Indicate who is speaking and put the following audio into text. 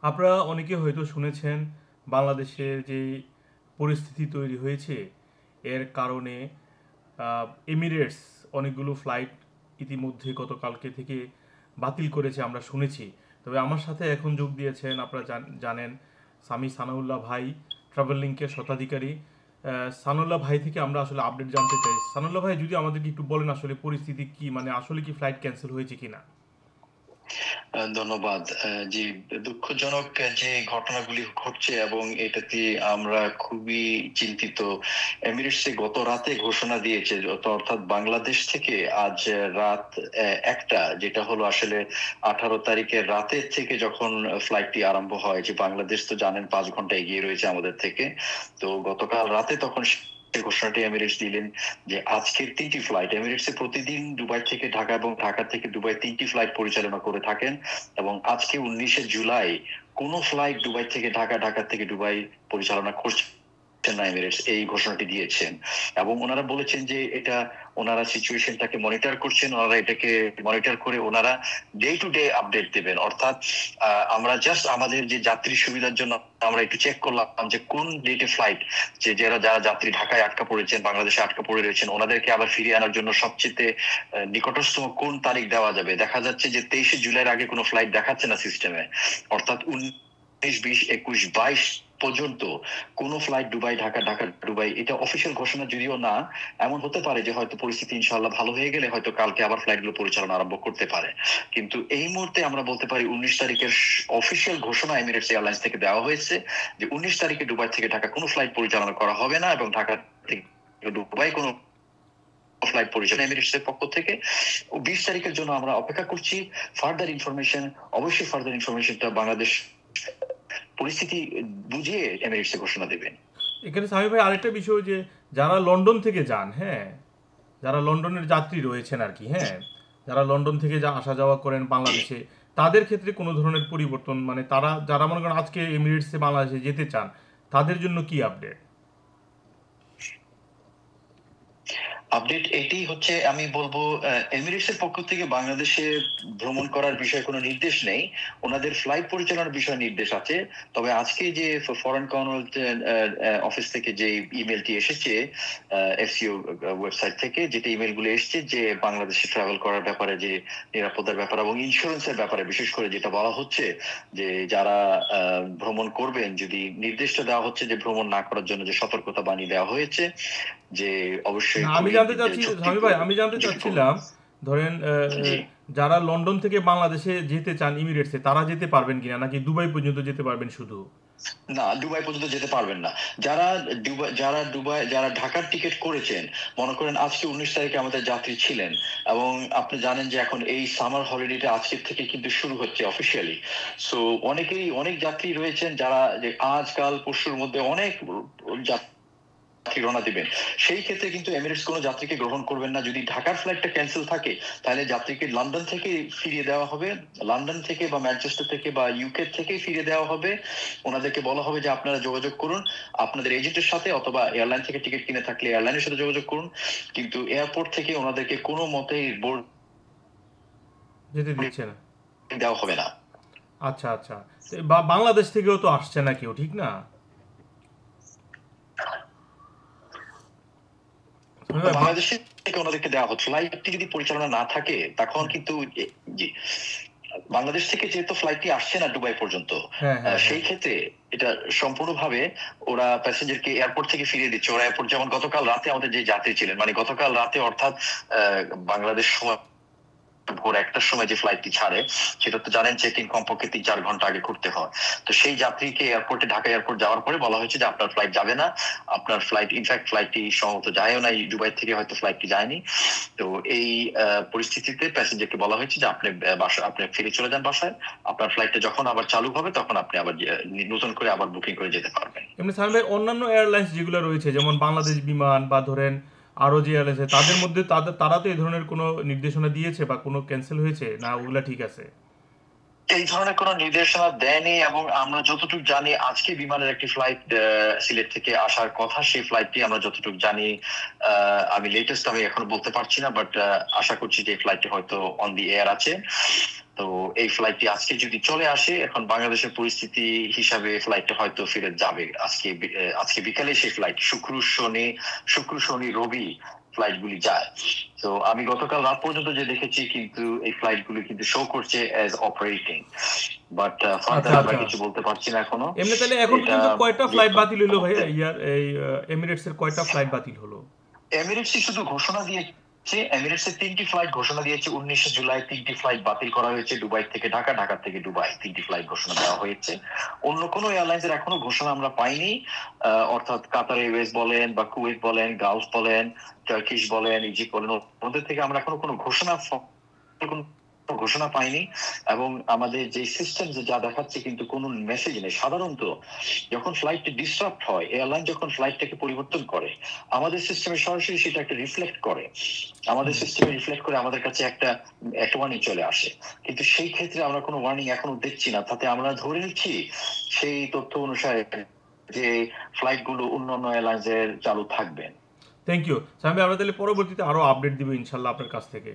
Speaker 1: আপনারা অনেকে হয়তো শুনেছেন বাংলাদেশের যে পরিস্থিতি তৈরি হয়েছে এর কারণে এমিরেটস অনেকগুলো ফ্লাইট ইতিমধ্যে গতকালকে থেকে বাতিল করেছে আমরা শুনেছি। তবে আমার সাথে এখন যোগ দিয়েছেন আপনারা জানেন সামি সানাউল্লাহ ভাই, ট্রাভেল লিঙ্কের স্বত্বাধিকারী। সানাউল্লাহ ভাই থেকে আমরা আসলে আপডেট জানতে চাই। সানাউল্লাহ ভাই যদি আমাদেরকে একটু বলেন আসলে পরিস্থিতি কি, মানে আসলে কি ফ্লাইট ক্যান্সেল হয়েছে কিনা।
Speaker 2: ধন্যবাদ। জি, দুঃখজনক যে ঘটনাগুলি ঘটছে এবং এটাতে আমরা খুবই চিন্তিত। এমিরেটস গত রাতে ঘোষণা দিয়েছে, অর্থাৎ বাংলাদেশ থেকে আজ রাত 1টা, যেটা হলো আসলে 18 তারিখের রাতের থেকে যখন ফ্লাইটটি আরম্ভ হয়, যে বাংলাদেশ তো জানেন 5 ঘন্টা এগিয়ে রয়েছে আমাদের থেকে। তো গতকাল রাতে তখন ঘোষণাটি এমিরেটস দিলেন যে আজকের 3টি ফ্লাইট, এমিরেটস প্রতিদিন দুবাই থেকে ঢাকা এবং ঢাকা থেকে দুবাই 3টি ফ্লাইট পরিচালনা করে থাকেন, এবং আজকে 19শে জুলাই কোনো ফ্লাইট দুবাই থেকে ঢাকা, ঢাকা থেকে দুবাই পরিচালনা করছে না এমিরেটস, এই ঘোষণাটি দিয়েছেন। এবং ওনারা বলেছেন যে এটা ওনারা সিচুয়েশনটাকে মনিটর করছেন, ওনারা এটাকে মনিটর করে ওনারা ডে টু ডে আপডেট দেবেন। অর্থাৎ আমরা জাস্ট আমাদের যে যাত্রী সুবিধার জন্য আমরা একটু চেক করলাম যে কোন ডেটে ফ্লাইট, যে যারা যাত্রী ঢাকায় আটকা পড়েছেন, বাংলাদেশে আটকা পড়ে রয়েছেন, ওনাদেরকে আবার ফিরিয়ে আনার জন্য সবচেয়ে নিকটস্থ কোন তারিখ দেওয়া যাবে। দেখা যাচ্ছে যে 23শে জুলাইয়ের আগে কোনো ফ্লাইট দেখাচ্ছে না সিস্টেমে, অর্থাৎ 19, 20, 21, 22 পর্যন্ত কোনো flight Dubai Dhaka, Dhaka Dubai, এটা অফিসিয়াল ঘোষণা যদিও না। এমন হতে পারে যে হয়তো পরিস্থিতি ইনশাআল্লাহ ভালো হয়ে গেলে হয়তো কালকে আবার ফ্লাইটগুলো পরিচালনা আরম্ভ করতে পারে। কিন্তু এই মুহূর্তে আমরা বলতে পারি 19 তারিখের অফিসিয়াল ঘোষণা এমিরেটস এয়ারলাইন্স থেকে দেওয়া হয়েছে যে 19 তারিখে দুবাই থেকে ঢাকা কোনো ফ্লাইট পরিচালনা করা হবে না, এবং ঢাকা থেকে দুবাই কোনো ফ্লাইট পরিচালনা এমিরেটসের পক্ষ থেকে। 20 তারিখের জন্য আমরা অপেক্ষা করছি ফার্দার ইনফরমেশন। অবশ্যই ফার্দার ইনফরমেশনটা বাংলাদেশ পরিস্থিতি বুঝিয়ে এমিরেটসে ঘোষণা দেবেন।
Speaker 1: এখানে স্বামী ভাই আরেকটা বিষয় যে যারা লন্ডন থেকে যান, হ্যাঁ, যারা লন্ডনের যাত্রী রয়েছেন আর কি, হ্যাঁ, যারা লন্ডন থেকে আসা যাওয়া করেন বাংলাদেশে, তাদের ক্ষেত্রে কোনো ধরনের পরিবর্তন, মানে তারা যারা মনে করেন আজকে এমিরেটসে বাংলাদেশে যেতে চান তাদের জন্য কি আপডেট?
Speaker 2: আপডেট এটি হচ্ছে, আমি বলবো এমিরেটসের পক্ষ থেকে বাংলাদেশে ভ্রমণ করার বিষয়ে কোনো নির্দেশ নেই, ওনাদের ফ্লাইট পরিচালনার বিষয়ে নির্দেশ আছে। তবে আজকে যে ফরেন কমনওয়েলথ অফিস থেকে যে ইমেলটি এসেছে এফসিও ওয়েবসাইট থেকে, যেটা ইমেলগুলো এসেছে যে বাংলাদেশে ট্রাভেল করার ব্যাপারে যে নিরাপত্তার ব্যাপারে এবং ইন্স্যুরেন্সের ব্যাপারে বিশেষ করে যেটা বলা হচ্ছে যে যারা ভ্রমণ করবেন, যদি নির্দেশটা দেওয়া হচ্ছে যে ভ্রমণ না করার জন্য যে সতর্কতা বাণী দেওয়া হয়েছে, যে অবশ্যই
Speaker 1: আমি
Speaker 2: খুবই
Speaker 1: জানতে চাচ্ছি স্বামী ভাই, আমি জানতে
Speaker 2: ঝুঁকিপূর্ণ।
Speaker 1: চাচ্ছিলাম ধরেন
Speaker 2: জি,
Speaker 1: যারা লন্ডন থেকে বাংলাদেশে যেতে চান ইমিরেটসে তারা যেতে পারবেন কিনা, নাকি দুবাই পর্যন্ত যেতে পারবেন শুধু?
Speaker 2: না, দুবাই পর্যন্ত যেতে পারবেন না। যারা ঢাকার টিকিট করেছেন, মনে করেন আজকে 19 তারিখে আমাদের যাত্রী ছিলেন, এবং আপনি জানেন যে এখন এই সামার হলিডেটা আজকের থেকে কিন্তু শুরু হচ্ছে অফিসিয়ালি। সো অনেক যাত্রী রয়েছেন যারা যে আজ কাল পরশুর মধ্যে অনেক যাত্রী রওনা দিবেন। সেই ক্ষেত্রে কিন্তু এমিরেটস কোনো যাত্রীকে গ্রহণ করবেন না। যদি ঢাকার ফ্লাইটটা ক্যান্সেল থাকে তাহলে যাত্রীকে লন্ডন থেকে ফিরিয়ে দেওয়া হবে, লন্ডন থেকে বা ম্যানচেস্টার থেকে বা ইউকে থেকে ফিরিয়ে দেওয়া হবে। ওনাদেরকে বলা হবে যে আপনারা যোগাযোগ করুন আপনাদের এজেন্টের সাথে, অথবা এয়ারলাইন থেকে টিকিট কিনে থাকলে এয়ারলাইনের সাথে যোগাযোগ করুন। কিন্তু এয়ারপোর্ট থেকে ওনাদেরকে কোনো মতেই বোর্ড
Speaker 1: যেতে দিচ্ছে না?
Speaker 2: দেওয়া হবে না।
Speaker 1: আচ্ছা আচ্ছা। তো বাংলাদেশ থেকেও তো আসছে না কেউ, ঠিক না? স্বামী ভাই,
Speaker 2: বাংলাদেশ থেকে ওনাদেরকে দেওয়া হচ্ছে, ফ্লাইটটি যদি পরিচালনা না থাকে তখন কিন্তু জি, বাংলাদেশ থেকে যেহেতু ফ্লাইটটি আসছে না দুবাই পর্যন্ত,
Speaker 1: হ্যাঁ হ্যাঁ হ্যাঁ।
Speaker 2: সেই ক্ষেত্রে এটা সম্পূর্ণভাবে ওরা প্যাসেঞ্জারকে এয়ারপোর্ট থেকে ফিরিয়ে দিচ্ছে। ওরা এয়ারপোর্ট, যেমন গতকাল রাতে আমাদের যে যাত্রী ছিলেন, মানে গতকাল রাতে অর্থাৎ বাংলাদেশ সময় ভোর 1টার সময় যে ফ্লাইটটি ছাড়ে, সেটা তো জানেন চেক ইন কমপক্ষে 3-4 ঘন্টা আগে করতে হয়। তো সেই যাত্রীকে এয়ারপোর্টে, ঢাকা এয়ারপোর্ট যাওয়ার পরে বলা হয়েছে যে আপনার ফ্লাইট যাবে না, আপনার ফ্লাইট, ইনফ্যাক্ট ফ্লাইটটি সম্ভবত যায়ও নাই, দুবাই থেকে হয়তো ফ্লাইটটি যায়নি। তো এই পরিস্থিতিতে প্যাসেঞ্জারকে বলা হয়েছে যে আপনি ফিরে চলে যান বাসায়, আপনার ফ্লাইটটা যখন আবার চালু হবে তখন আপনি আবার নতুন করে আবার বুকিং করে যেতে পারবেন।
Speaker 1: এমনি স্বামী ভাই, অন্যান্য এয়ারলাইন্স যেগুলো রয়েছে যেমন বাংলাদেশ বিমান বা ধরেন আরো যে এয়ারলাইন্স আছে, তাদের মধ্যে তারা তো এই ধরনের কোনো নির্দেশনা দিয়েছে বা কোনো ক্যান্সেল হয়েছে না, ওগুলা ঠিক আছে?
Speaker 2: এই ধরনের কোনো নির্দেশনা দেয়নি, এবং আমরা যতটুকু জানি আজকে বিমানের একটি ফ্লাইট সিলেট থেকে আসার কথা, সেই ফ্লাইটটি আমরা যতটুকু জানি, আমি লেটেস্ট আমি এখনো বলতে পারছি না, বাট আশা করছি যে ফ্লাইটটি হয়তো অন দি এয়ার আছে। তো এই ফ্লাইটটি আজকে যদি চলে আসে, এখন বাংলাদেশের পরিস্থিতি হিসাবে ফ্লাইটটা হয়তো ফিরে যাবে আজকে বিকালে সেই ফ্লাইট শুক্র শনি রবি ফ্লাইট গুলি যায়। তো আমি গতকাল রাত পর্যন্ত যে দেখেছি কিন্তু এই ফ্লাইট গুলি কিন্তু শো করছে অ্যাজ অপারেটিং, বাট ফার্দার
Speaker 1: আচ্ছা
Speaker 2: আমরা
Speaker 1: আচ্ছা,
Speaker 2: কিছু বলতে পারছি না এখনো।
Speaker 1: এমনি তাহলে এখন
Speaker 2: এটা
Speaker 1: পর্যন্ত কয়টা ফ্লাইট বাতিল হলো ভাইয়া?
Speaker 2: আমাদের
Speaker 1: এমিরেটসের কয়টা ফ্লাইট বাতিল হলো?
Speaker 2: এমিরেটসই শুধু ঘোষণা দিয়েছে, এমিরেটসের 3টি ফ্লাইট ঘোষণা দিয়েছে। 19 জুলাই 3টি ফ্লাইট বাতিল করা হয়েছে, দুবাই থেকে ঢাকা, ঢাকা থেকে দুবাই 3টি ফ্লাইট ঘোষণা দেওয়া হয়েছে। অন্য কোনো এয়ারলাইন্সের এখনো ঘোষণা আমরা পাইনি। অর্থাৎ কাতার এয়ারওয়েজ বলেন বা কুয়েত বলেন, গালফ বলেন, টার্কিশ বলেন, ইজিপ্ট বলেন, ওদের থেকে আমরা এখনো কোনো ঘোষণা পাইনি। এবং আমাদের যে সিস্টেম যা দেখাচ্ছে কিন্তু কোনো মেসেজ নেই। সাধারণত যখন ফ্লাইট ডিসরাপ্ট হয়, এয়ারলাইন যখন ফ্লাইটটাকে পরিবর্তন করে, আমাদের সিস্টেমে সরাসরি সেটা একটা রিফ্লেক্ট করে, আমাদের কাছে একটা ওয়ার্নিং চলে আসে। কিন্তু সেই ক্ষেত্রে আমরা কোনো ওয়ার্নিং এখনো দেখছি না। তাতে আমরা ধরে নিচ্ছি সেই তথ্য অনুসারে যে ফ্লাইট গুলো অন্যান্য এয়ারলাইন্সের চালু থাকবে।
Speaker 1: থ্যাংক ইউ সামি, আমরা তাহলে পরবর্তীতে আরো আপডেট দিব ইনশাল্লাহ আপনার কাছ থেকে।